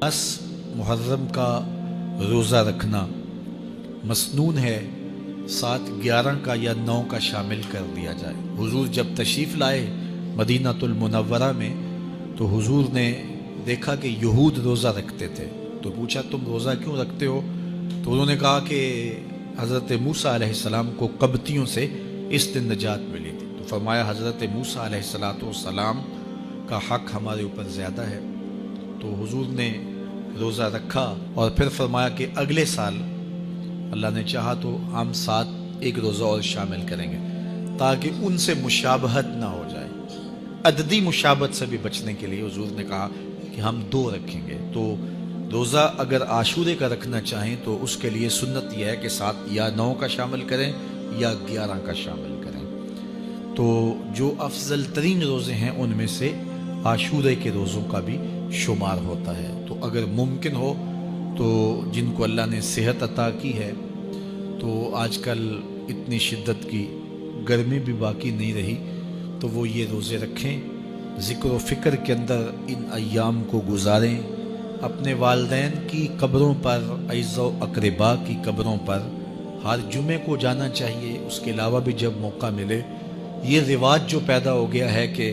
10 मुहर्रम का रोज़ा रखना मसनून है, 7, 11 का या 9 का शामिल कर दिया जाए। हुजूर जब तशरीफ़ लाए मदीनातुल मुनव्वरा में तो हुजूर ने देखा कि यहूद रोज़ा रखते थे, तो पूछा तुम रोज़ा क्यों रखते हो? तो उन्होंने कहा कि हज़रत मूसा अलैहिस्सलाम को कब्तियों से इस दिन निजात मिली थी। तो फरमाया हज़रत मूसा अलैहिस्सलाम का हक़ हमारे ऊपर ज़्यादा है। तो हुजूर ने रोज़ा रखा और फिर फरमाया कि अगले साल अल्लाह ने चाहा तो हम 7 एक रोज़ा और शामिल करेंगे ताकि उनसे मुशाबहत ना हो जाए। अददी मुशाबहत से भी बचने के लिए हुजूर ने कहा कि हम 2 रखेंगे। तो रोज़ा अगर आशूरे का रखना चाहें तो उसके लिए सुन्नत यह है कि 7 या 9 का शामिल करें या 11 का शामिल करें। तो जो अफजल तरीन रोज़े हैं उनमें से आशूरे के रोज़ों का भी शुमार होता है। तो अगर मुमकिन हो तो जिनको अल्लाह ने सेहत अता की है, तो आजकल इतनी शिद्दत की गर्मी भी बाकी नहीं रही, तो वो ये रोज़े रखें, ज़िक्र व फ़िक्र के अंदर इन अय्याम को गुजारें, अपने वालिदैन की कब्रों पर, अज़्ज़ व अक़रबा की कब्रों पर हर जुमे को जाना चाहिए। उसके अलावा भी जब मौका मिले, ये रिवाज जो पैदा हो गया है कि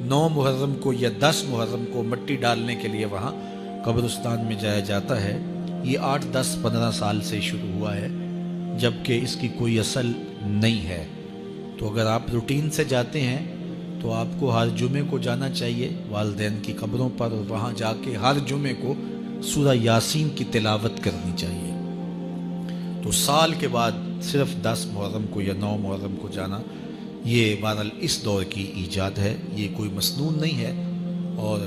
9 मुहर्रम को या 10 मुहर्रम को मिट्टी डालने के लिए वहाँ कब्रिस्तान में जाया जाता है, ये 8, 10, 15 साल से शुरू हुआ है, जबकि इसकी कोई असल नहीं है। तो अगर आप रूटीन से जाते हैं तो आपको हर जुमे को जाना चाहिए वालिदैन की कब्रों पर, और वहाँ जाके हर जुमे को सूरा यासीन की तिलावत करनी चाहिए। तो साल के बाद सिर्फ 10 मुहर्रम को या 9 मुहर्रम को जाना, ये बहरहाल इस दौर की ईजाद है, ये कोई मसनून नहीं है और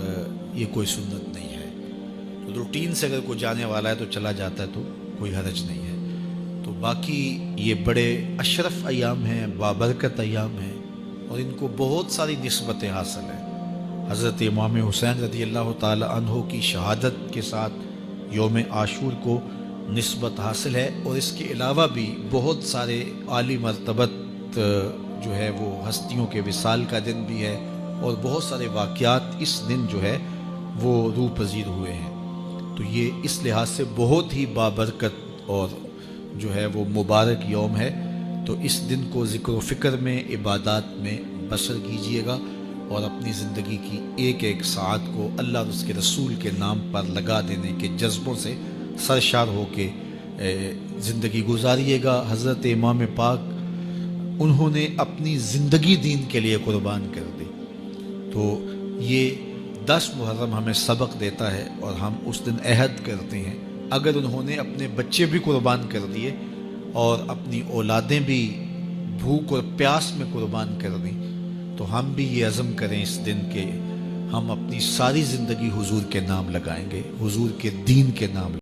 ये कोई सुन्नत नहीं है। तो रूटीन से अगर कोई जाने वाला है तो चला जाता है तो कोई हरज नहीं है। तो बाकी ये बड़े अशरफ अय्याम हैं, बाबरकत अय्याम हैं और इनको बहुत सारी निस्बतें हासिल हैं। हज़रत इमाम हुसैन रज़ियल्लाहु ताला अन्हु की शहादत के साथ यौम आशूर को निस्बत हासिल है, और इसके अलावा भी बहुत सारे आली मर्तबत जो है वो हस्तियों के विसाल का दिन भी है, और बहुत सारे वाक़यात इस दिन जो है वो रूह पज़ीर हुए हैं। तो ये इस लिहाज से बहुत ही बाबरकत और जो है वो मुबारक यौम है। तो इस दिन को ज़िक्र व फ़िक्र में, इबादत में बसर कीजिएगा और अपनी ज़िंदगी की एक एक साथ को अल्लाह और उसके रसूल के नाम पर लगा देने के जज्बों से सरशार होके ज़िंदगी गुजारिएगा। हज़रत इमाम पाक उन्होंने अपनी ज़िंदगी दीन के लिए कुर्बान कर दी। तो ये 10 मुहर्रम हमें सबक देता है और हम उस दिन अहद करते हैं, अगर उन्होंने अपने बच्चे भी कुर्बान कर दिए और अपनी औलादें भी भूख और प्यास में कुर्बान कर दी, तो हम भी ये अज़म करें इस दिन के हम अपनी सारी ज़िंदगी हुजूर के नाम लगाएंगे, हुजूर के दीन के नाम।